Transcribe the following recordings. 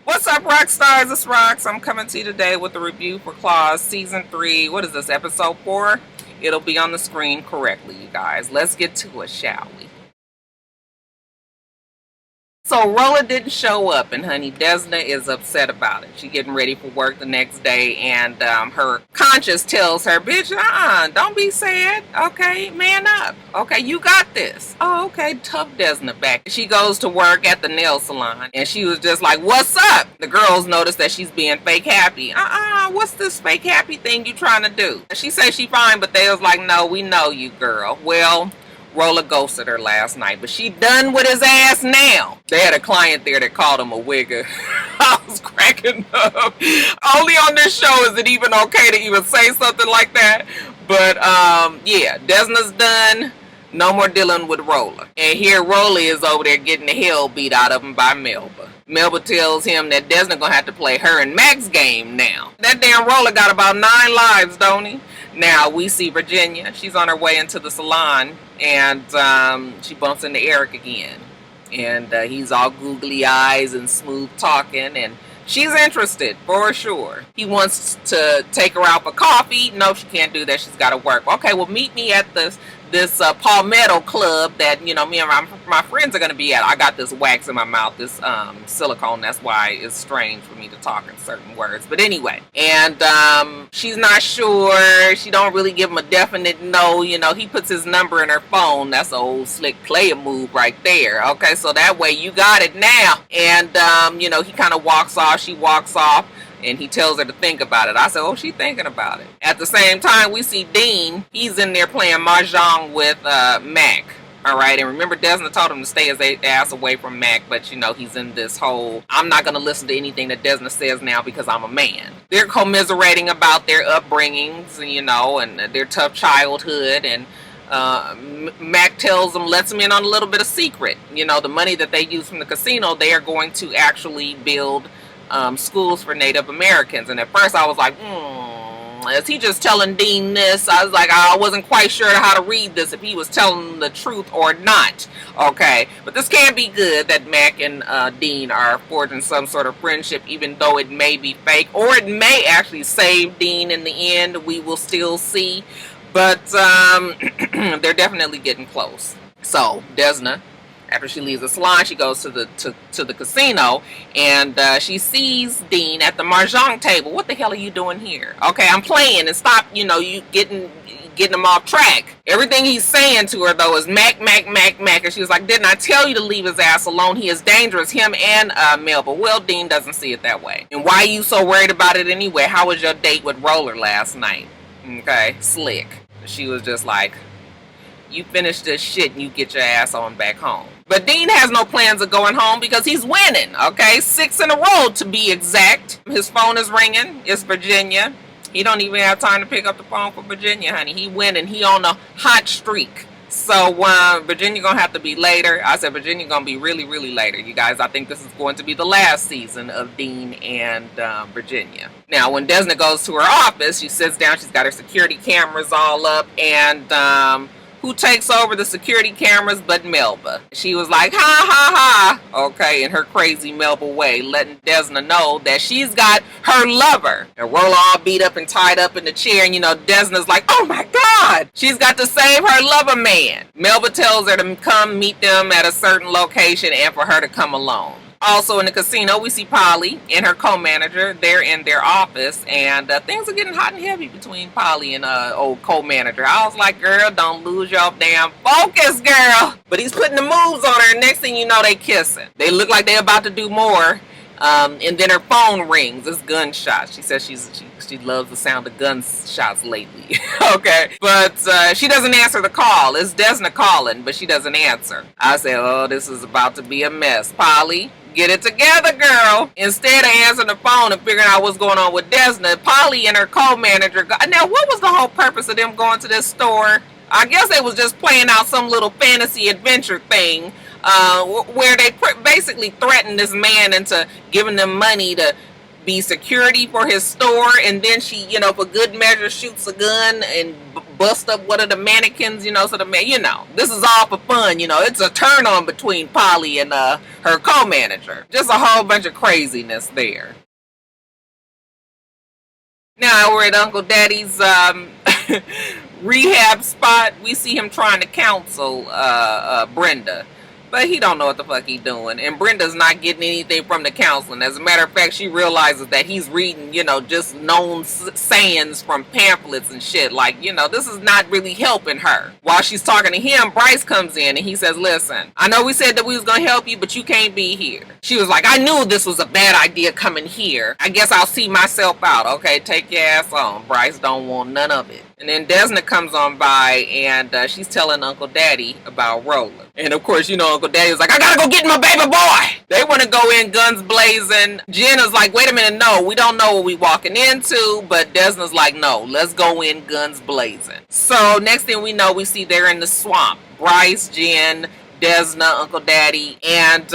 What's up, Roxstars? It's Rox. I'm coming to you today with a review for Claws Season 3. What is this, Episode 4? It'll be on the screen correctly, you guys. Let's get to it, shall we? So Rolla didn't show up, and honey, Desna is upset about it. She getting ready for work the next day, and her conscience tells her, bitch, don't be sad. Okay, man up. Okay, you got this. Oh, okay, tough Desna back. She goes to work at the nail salon, and she was just like, what's up? The girls notice that she's being fake happy. What's this fake happy thing you trying to do? She says she fine, but they was like, no, we know you, girl. Well, Rolla ghosted her last night, but she done with his ass now. They had a client there that called him a wigger. I was cracking up. Only on this show is it even okay to even say something like that. But yeah, Desna's done. No more dealing with Rolla. And here Rolla is over there getting the hell beat out of him by Melba. Melba tells him that Desna gonna have to play her and Mac's game now. That damn Rolla got about 9 lives, don't he? Now we see Virginia. She's on her way into the salon, and she bumps into Eric again. And he's all googly eyes and smooth talking, and she's interested for sure. He wants to take her out for coffee. No, she can't do that. She's got to work. Okay, well, meet me at this Palmetto club that, me and my friends are going to be at. I got this wax in my mouth, this silicone. That's why it's strange for me to talk in certain words. But anyway, and she's not sure. She don't really give him a definite no. He puts his number in her phone. That's an old slick player move right there. Okay, so that way you got it now. And, he kind of walks off. She walks off. And he tells her to think about it. I said, oh, she's thinking about it. At the same time, we see Dean. He's in there playing mahjong with Mac. All right. And remember, Desna told him to stay his ass away from Mac. But, he's in this whole, I'm not going to listen to anything that Desna says now because I'm a man. They're commiserating about their upbringings, and their tough childhood. And Mac tells them, lets them in on a little bit of secret. The money that they use from the casino, they are going to actually build schools for Native Americans. And at first I was like, is he just telling Dean this? I was like, I wasn't quite sure how to read this, if he was telling the truth or not. Okay, but this can be good that Mac and Dean are forging some sort of friendship, even though it may be fake, or it may actually save Dean in the end. We will still see, but they're definitely getting close. So Desna, after she leaves the salon, she goes to the casino, and she sees Dean at the mahjong table. What the hell are you doing here? Okay, I'm playing, and stop, you getting him off track. Everything he's saying to her, though, is Mac, Mac, Mac, Mac. And she was like, didn't I tell you to leave his ass alone? He is dangerous, him and Melba. Well, Dean doesn't see it that way. And why are you so worried about it anyway? How was your date with Roller last night? Okay, slick. She was just like, you finish this shit and you get your ass on back home. But Dean has no plans of going home because he's winning, okay? 6 in a row to be exact. His phone is ringing. It's Virginia. He don't even have time to pick up the phone for Virginia, honey. He winning. He on a hot streak. So Virginia gonna have to be later. I said Virginia gonna be really, really later. You guys, I think this is going to be the last season of Dean and Virginia. Now, when Desna goes to her office, she sits down. She's got her security cameras all up, and who takes over the security cameras but Melba? She was like, ha, ha, ha. Okay, in her crazy Melba way, letting Desna know that she's got her lover. And Rolla all beat up and tied up in the chair, and Desna's like, oh my God, she's got to save her lover man. Melba tells her to come meet them at a certain location and for her to come alone. Also in the casino, we see Polly and her co-manager. They're in their office, and things are getting hot and heavy between Polly and old co-manager. I was like, girl, don't lose your damn focus, girl. But he's putting the moves on her, and next thing you know, they kissing. They look like they're about to do more. And then her phone rings. It's gunshots. She says she loves the sound of gunshots lately. Okay, but she doesn't answer the call. It's Desna calling, but she doesn't answer. I said, oh, this is about to be a mess. Polly, get it together, girl. Instead of answering the phone and figuring out what's going on with Desna, Polly and her co-manager. Now, what was the whole purpose of them going to this store? I guess they was just playing out some little fantasy adventure thing. Where they basically threatened this man into giving them money to be security for his store, and then she, for good measure, shoots a gun and bust up one of the mannequins, you know, so the man, you know, this is all for fun, you know, it's a turn on between Polly and her co-manager. Just a whole bunch of craziness there. Now we're at Uncle Daddy's rehab spot. We see him trying to counsel Brenda, but he don't know what the fuck he's doing, and Brenda's not getting anything from the counseling. As a matter of fact, she realizes that he's reading, you know, just known sayings from pamphlets and shit. Like, you know, this is not really helping her. While she's talking to him, Bryce comes in and he says, listen, I know we said that we was gonna help you, but you can't be here. She was like, I knew this was a bad idea coming here. I guess I'll see myself out. Okay, take your ass on. Bryce don't want none of it. And then Desna comes on by and she's telling Uncle Daddy about Roller. And of course, you know, Uncle Daddy's like, I gotta go get my baby boy. They want to go in guns blazing. Jenna's like, wait a minute, no, we don't know what we walking into. But Desna's like, no, let's go in guns blazing. So next thing we know, we see they're in the swamp. Bryce, Jen, Desna, Uncle Daddy, and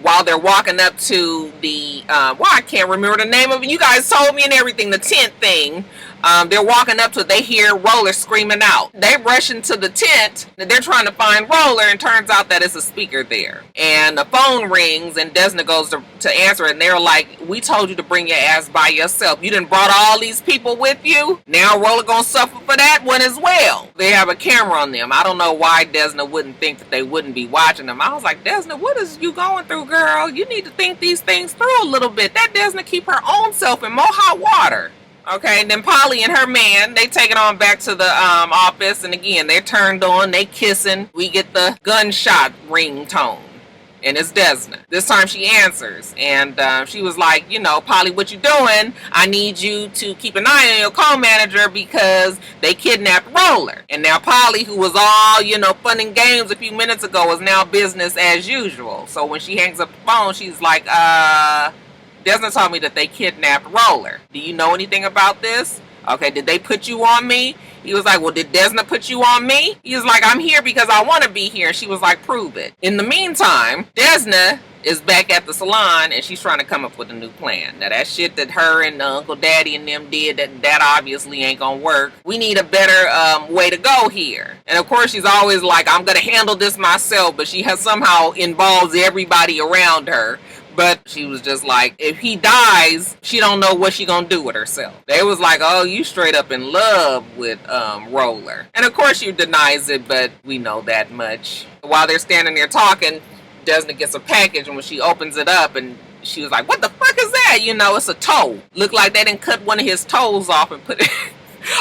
while they're walking up to the, I can't remember the name of it. You guys told me and everything, the tent thing. They're walking up to it. They hear Roller screaming out. They rush into the tent. They're trying to find Roller, and turns out that it's a speaker there. And the phone rings, and Desna goes to answer it, and they're like, we told you to bring your ass by yourself. You done brought all these people with you? Now Roller gonna suffer for that one as well. They have a camera on them. I don't know why Desna wouldn't think that they wouldn't be watching them. I was like, Desna, what is you going through, girl? You need to think these things through a little bit. That Desna keep her own self in more hot water. Okay, and then Polly and her man, they take it on back to the office, and again, they're turned on, they kissing. We get the gunshot ringtone, and it's Desna. This time she answers, and she was like, you know, Polly, what you doing? I need you to keep an eye on your co-manager because they kidnapped Roller. And now Polly, who was all, you know, fun and games a few minutes ago, is now business as usual. So when she hangs up the phone, she's like, Desna told me that they kidnapped Roller. Do you know anything about this? Okay, did they put you on me? He was like, well, did Desna put you on me? He was like, I'm here because I want to be here. And she was like, prove it. In the meantime, Desna is back at the salon and she's trying to come up with a new plan. Now that shit that her and Uncle Daddy and them did, that obviously ain't gonna work. We need a better way to go here. And of course she's always like, I'm gonna handle this myself, but she has somehow involves everybody around her. But she was just like, if he dies, she don't know what she gonna do with herself. They was like, oh, you straight up in love with Roller. And of course she denies it, but we know that much. While they're standing there talking, Desna gets a package, and when she opens it up, and she was like, what the fuck is that? You know, it's a toe. Looked like they didn't cut one of his toes off and put it.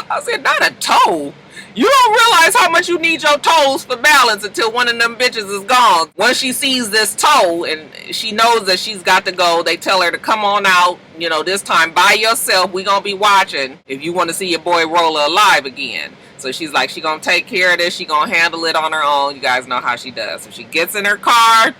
I said, not a toe. You don't realize how much you need your toes for balance until one of them bitches is gone. Once she sees this toe and she knows that she's got to go, they tell her to come on out, you know, this time by yourself. We gonna be watching if you want to see your boy Roller alive again. So she's like, she gonna take care of this. She gonna handle it on her own. You guys know how she does. So she gets in her car,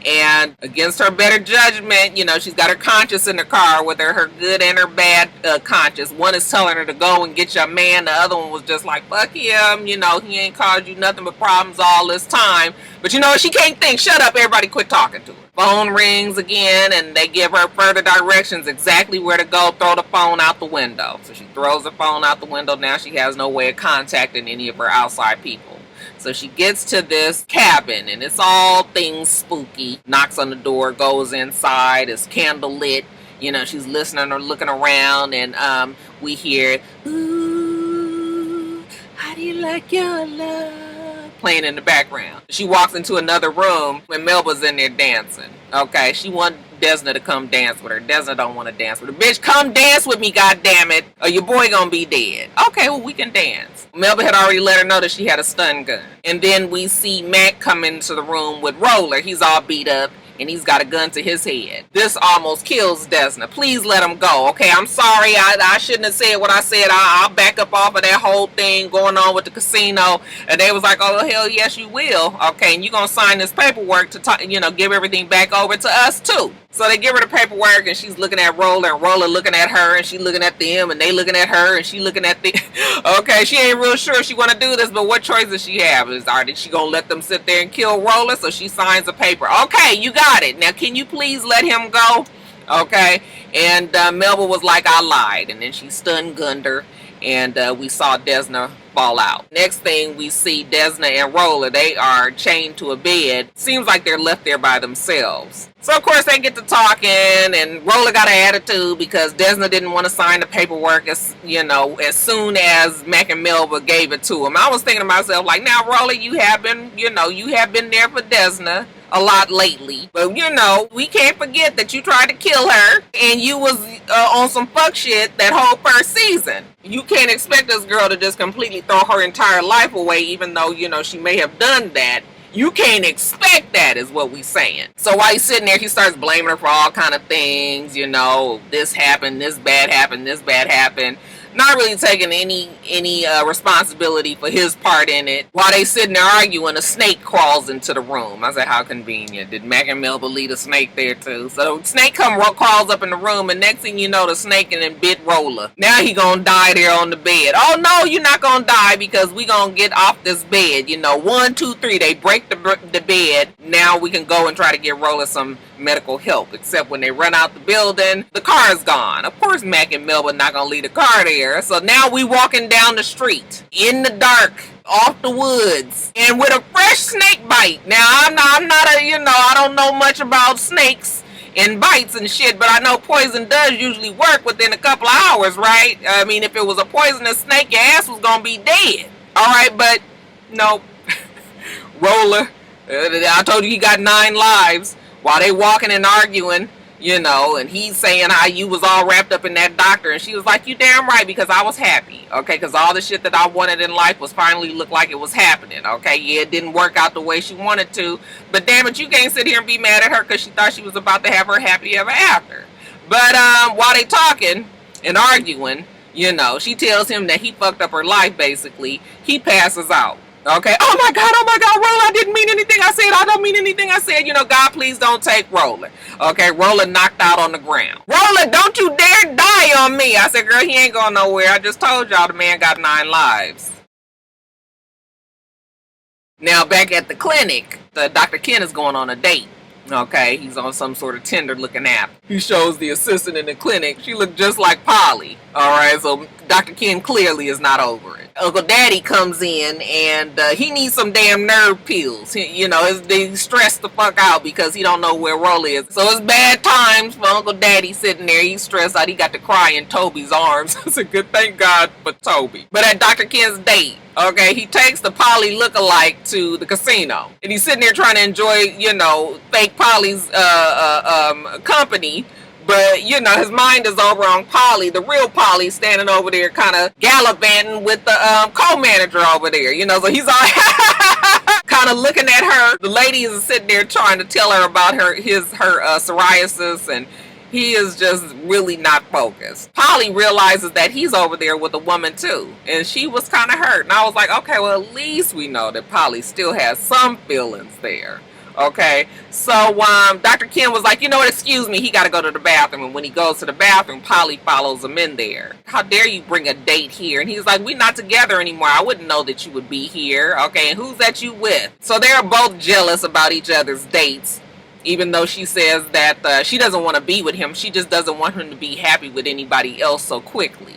and against her better judgment, you know, she's got her conscience in the car with her good and her bad conscience. One is telling her to go and get your man. The other one was just like, fuck him. You know, he ain't caused you nothing but problems all this time. But you know, she can't think. Shut up, everybody quit talking to her. Phone rings again, and they give her further directions exactly where to go. Throw the phone out the window. So she throws the phone out the window. Now she has no way of contacting any of her outside people. So she gets to this cabin, and it's all things spooky. Knocks on the door, goes inside, it's candle lit. You know, she's listening or looking around, and we hear, ooh, how do you like your love? Playing in the background. She walks into another room when Melba's in there dancing. Okay, she wants Desna to come dance with her. Desna don't want to dance with her. Bitch, come dance with me, goddammit, or your boy gonna be dead. Okay, well, we can dance. Melba had already let her know that she had a stun gun. And then we see Mac come into the room with Roller. He's all beat up, and he's got a gun to his head. This almost kills Desna. Please let him go. Okay, I'm sorry. I shouldn't have said what I said. I'll back up off of that whole thing going on with the casino. And they was like, oh, hell yes, you will. Okay, and you're going to sign this paperwork to, you know, give everything back over to us, too. So they give her the paperwork, and she's looking at Roller, and Roller looking at her, and she looking at them, and they looking at her, and she looking at the. Okay, she ain't real sure she want to do this, but what choice does she have? Is she gonna let them sit there and kill Roller? So she signs a paper. Okay, you got it. Now, can you please let him go? Okay, and Melba was like, I lied, and then she stun gunned her, and we saw Desna fall out. Next thing we see Desna and Rolla, they are chained to a bed. Seems like they're left there by themselves. So of course they get to talking, and Rolla got an attitude because Desna didn't want to sign the paperwork as soon as Mac and Melba gave it to him. I was thinking to myself, like, now Rolla, you have been there for Desna a lot lately, but we can't forget that you tried to kill her and you was on some fuck shit that whole first season. You can't expect this girl to just completely throw her entire life away, even though she may have done that. You can't expect that, is what we saying. So while he's sitting there, he starts blaming her for all kind of things. This happened, this bad happened, this bad happened. Not really taking any responsibility for his part in it. While they sitting there arguing, a snake crawls into the room. I said, how convenient. Did Mac and Melba lead a snake there too? So the snake crawls up in the room, and next thing you know, the snake and then bit Rolla. Now he gonna die there on the bed. Oh no, you're not gonna die because we gonna get off this bed. 1, 2, 3, they break the bed. Now we can go and try to get Rolla some medical help. Except when they run out the building, the car's gone. Of course Mac and Melba not gonna leave the car there. So now we walking down the street in the dark, off the woods, and with a fresh snake bite. Now I'm not I don't know much about snakes and bites and shit, but I know poison does usually work within a couple of hours, right? I mean, if it was a poisonous snake, your ass was gonna be dead. All right, but no. Roller, I told you he got 9 lives. While they walking and arguing, and he's saying how you was all wrapped up in that doctor, and she was like, you damn right, because I was happy, okay, because all the shit that I wanted in life was finally looked like it was happening, okay. Yeah, it didn't work out the way she wanted to, but damn it, you can't sit here and be mad at her because she thought she was about to have her happy ever after. But while they talking and arguing, she tells him that he fucked up her life. Basically, he passes out. Okay. Oh my God, Rolla, I didn't mean anything I said. I don't mean anything I said. God, please don't take Rolla. Okay, Rolla knocked out on the ground. Rolla, don't you dare die on me. I said, girl, he ain't going nowhere. I just told y'all the man got 9 lives. Now back at the clinic, Dr. Ken is going on a date. Okay, he's on some sort of Tinder looking app. He shows the assistant in the clinic. She looked just like Polly. Alright, so Dr. Ken clearly is not over it. Uncle Daddy comes in and he needs some damn nerve pills. He's stressed the fuck out because he don't know where Rolla is. So it's bad times for Uncle Daddy sitting there. He's stressed out. He got to cry in Toby's arms. It's a good thank God for Toby. But at Dr. Ken's date, okay, he takes the Polly lookalike to the casino. And he's sitting there trying to enjoy, fake Polly's company. But, his mind is over on Polly, the real Polly, standing over there kind of gallivanting with the co-manager over there. So he's all kind of looking at her. The lady is sitting there trying to tell her about her psoriasis, and he is just really not focused. Polly realizes that he's over there with a woman too, and she was kind of hurt. And I was like, okay, well, at least we know that Polly still has some feelings there. Okay, so Dr. Ken was like, excuse me, he got to go to the bathroom. And when he goes to the bathroom, Polly follows him in there. How dare you bring a date here? And he's like, we're not together anymore. I wouldn't know that you would be here. Okay, and who's that you with? So they're both jealous about each other's dates, even though she says that she doesn't want to be with him. She just doesn't want him to be happy with anybody else so quickly.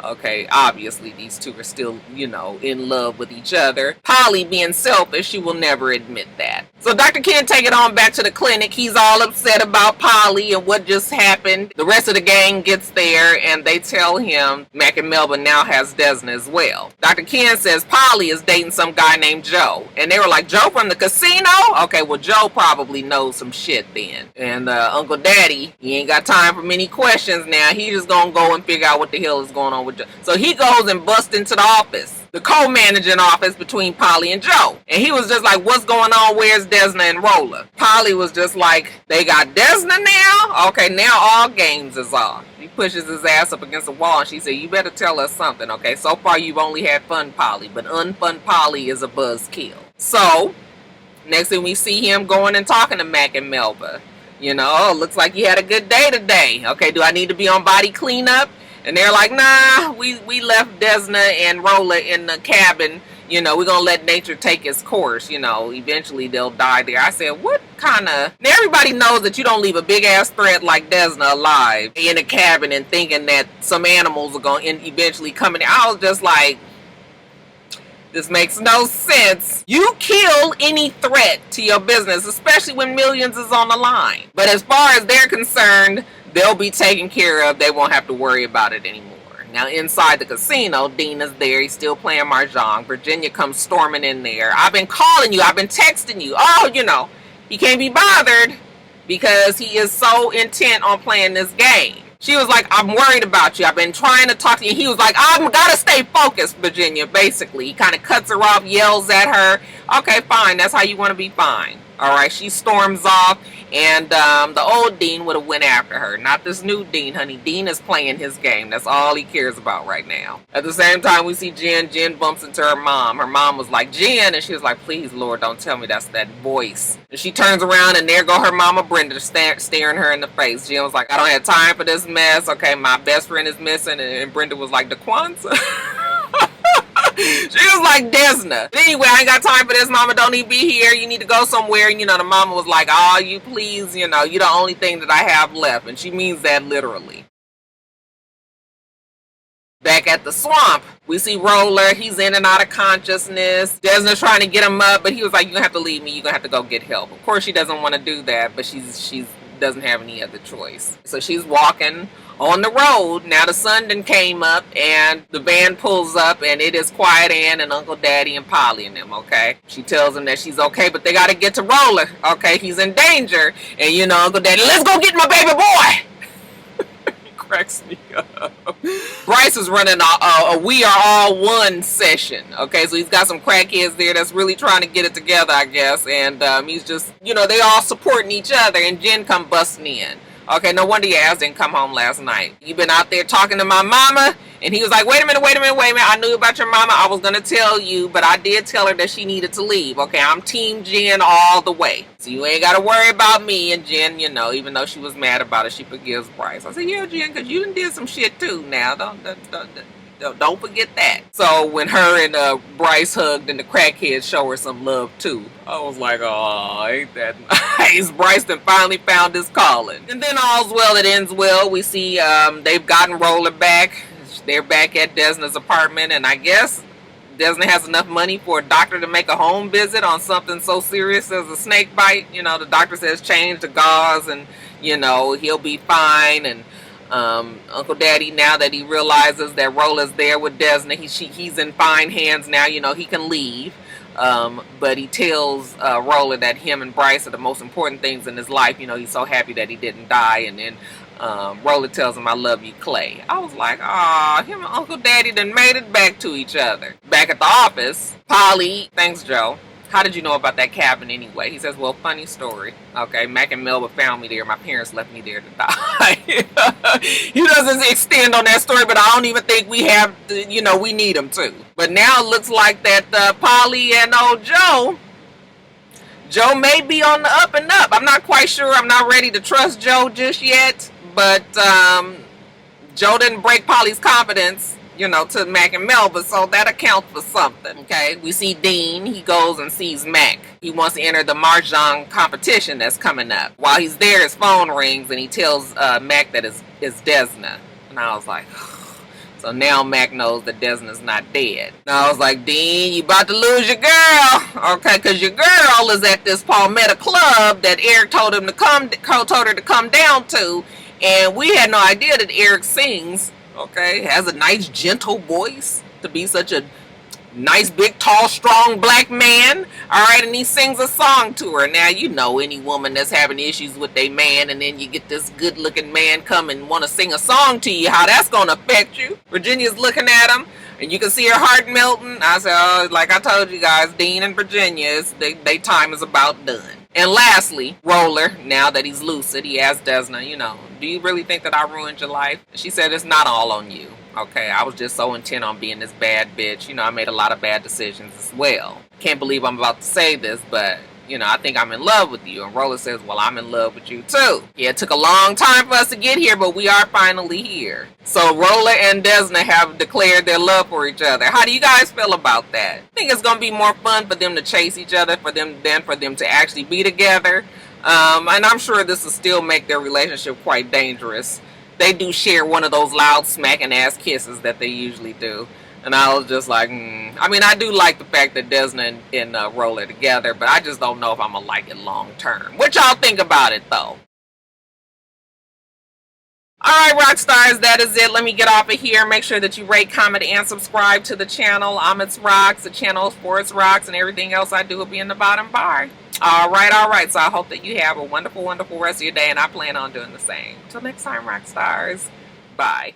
Okay, obviously these two are still, in love with each other. Polly, being selfish, she will never admit that. So Dr. Ken take it on back to the clinic. He's all upset about Polly and what just happened. The rest of the gang gets there and they tell him Mac and Melba now has Desna as well. Dr. Ken says Polly is dating some guy named Joe. And they were like, Joe from the casino? Okay, well, Joe probably knows some shit then. And Uncle Daddy, he ain't got time for many questions now. He just gonna go and figure out what the hell is going on with Joe. So he goes and busts into the office, the co-managing office between Polly and Joe. And he was just like, what's going on? Where's Desna and Rolla? Polly was just like, they got Desna now? Okay, now all games is off. He pushes his ass up against the wall and she said, you better tell us something, okay? So far you've only had fun Polly, but unfun Polly is a buzzkill. So, next thing we see him going and talking to Mac and Melba. Looks like you had a good day today. Okay, do I need to be on body cleanup? And they're like, nah, we left Desna and Rolla in the cabin, you know, we're gonna let nature take its course, you know, eventually they'll die there. I said, what kind of, now everybody knows that you don't leave a big ass threat like Desna alive in a cabin and thinking that some animals are gonna eventually come in. I was just like, this makes no sense. You kill any threat to your business, especially when millions is on the line. But as far as they're concerned, they'll be taken care of. They won't have to worry about it anymore. Now, inside the casino, Dean is there. He's still playing Mahjong. Virginia comes storming in there. I've been calling you. I've been texting you. Oh, you know, he can't be bothered because he is so intent on playing this game. She was like, I'm worried about you. I've been trying to talk to you. He was like, I've got to stay focused, Virginia, basically. He kind of cuts her off, yells at her. Okay, fine. That's how you want to be, fine. All right, she storms off, and the old Dean would have went after her. Not this new Dean, honey. Dean is playing his game. That's all he cares about right now. At the same time, we see Jen. Jen bumps into her mom. Her mom was like, Jen, and she was like, please, Lord, don't tell me that's that voice. And she turns around, and there go her mama, Brenda, staring her in the face. Jen was like, I don't have time for this mess. Okay, my best friend is missing. And Brenda was like, DeQuanza? She was like, Desna. But anyway, I ain't got time for this, mama. Don't need to be here. You need to go somewhere. And, you know, the mama was like, oh, you please, you know, you're the only thing that I have left. And she means that literally. Back at the swamp, we see Roller. He's in and out of consciousness. Desna's trying to get him up, but he was like, you're going to have to leave me. You're going to have to go get help. Of course, she doesn't want to do that, but she's doesn't have any other choice. So she's walking on the road. Now the sun done came up and the van pulls up and it is Quiet Ann and Uncle Daddy and Polly and them, okay? She tells them that she's okay, but they got to get to Roller, okay? He's in danger. And you know, Uncle Daddy, let's go get my baby boy! He cracks me up. Bryce is running a We Are All One session, okay? So he's got some crackheads there that's really trying to get it together, I guess. And he's just, you know, they all supporting each other and Jen come busting in. Okay, no wonder your ass didn't come home last night. You been out there talking to my mama? And he was like, wait a minute. I knew about your mama. I was going to tell you, but I did tell her that she needed to leave. Okay, I'm Team Jen all the way. So you ain't got to worry about me. And Jen, you know, even though she was mad about it, she forgives Bryce. I said, yeah, Jen, because you done did some shit too now. Don't forget that. So when her and Bryce hugged and the crackheads show her some love too, I was like, oh, ain't that nice. Bryce then finally found his calling. And then all's well that ends well. We see they've gotten Roller back. They're back at Desna's apartment, and I guess Desna has enough money for a doctor to make a home visit on something so serious as a snake bite. You know, the doctor says change the gauze and, you know, he'll be fine. And Uncle Daddy, now that he realizes that Roller's there with Desna, he's in fine hands now. You know, he can leave. But he tells Roller that him and Bryce are the most important things in his life. You know, he's so happy that he didn't die. And then Roller tells him, I love you, Clay. I was like, aw, him and Uncle Daddy done made it back to each other. Back at the office, Polly, thanks, Joe. How did you know about that cabin anyway? He says, well, funny story. Okay, Mac and Melba found me there. My parents left me there to die. He doesn't extend on that story, but I don't even think we have, you know, we need him to. But now it looks like that Polly and old Joe may be on the up and up. I'm not quite sure. I'm not ready to trust Joe just yet. But Joe didn't break Polly's confidence, you know, to Mac and Melba, so that accounts for something, okay? We see Dean. He goes and sees Mac. He wants to enter the Mahjong competition that's coming up. While he's there, his phone rings, and he tells Mac that it's Desna. And I was like, so now Mac knows that Desna's not dead. And I was like, Dean, you about to lose your girl, okay? Because your girl is at this Palmetto club that Eric told her to come down to, and we had no idea that Eric sings. Okay, has a nice gentle voice to be such a nice, big, tall, strong black man. All right, and he sings a song to her. Now, you know, any woman that's having issues with their man, and then you get this good-looking man come and want to sing a song to you, how that's going to affect you. Virginia's looking at him, and you can see her heart melting. I said, oh, like I told you guys, Dean and Virginia, they time is about done. And lastly, Roller, now that he's lucid, he asked Desna, you know, do you really think that I ruined your life? And she said, it's not all on you. Okay, I was just so intent on being this bad bitch. You know, I made a lot of bad decisions as well. Can't believe I'm about to say this, but, you know, I think I'm in love with you. And Roller says, well, I'm in love with you too. Yeah, it took a long time for us to get here, but we are finally here. So Roller and Desna have declared their love for each other. How do you guys feel about that? I think it's going to be more fun for them to chase each other than for them to actually be together. And I'm sure this will still make their relationship quite dangerous. They do share one of those loud smacking ass kisses that they usually do. And I was just like, I mean, I do like the fact that Desna and Roller together, but I just don't know if I'm going to like it long term. What y'all think about it, though? Alright, Roxstars, that is it. Let me get off of here. Make sure that you rate, comment, and subscribe to the channel. I'm itsrox. The channel is for itsrox, and everything else I do will be in the bottom bar. Alright. So I hope that you have a wonderful, wonderful rest of your day, and I plan on doing the same. Till next time, Roxstars. Bye.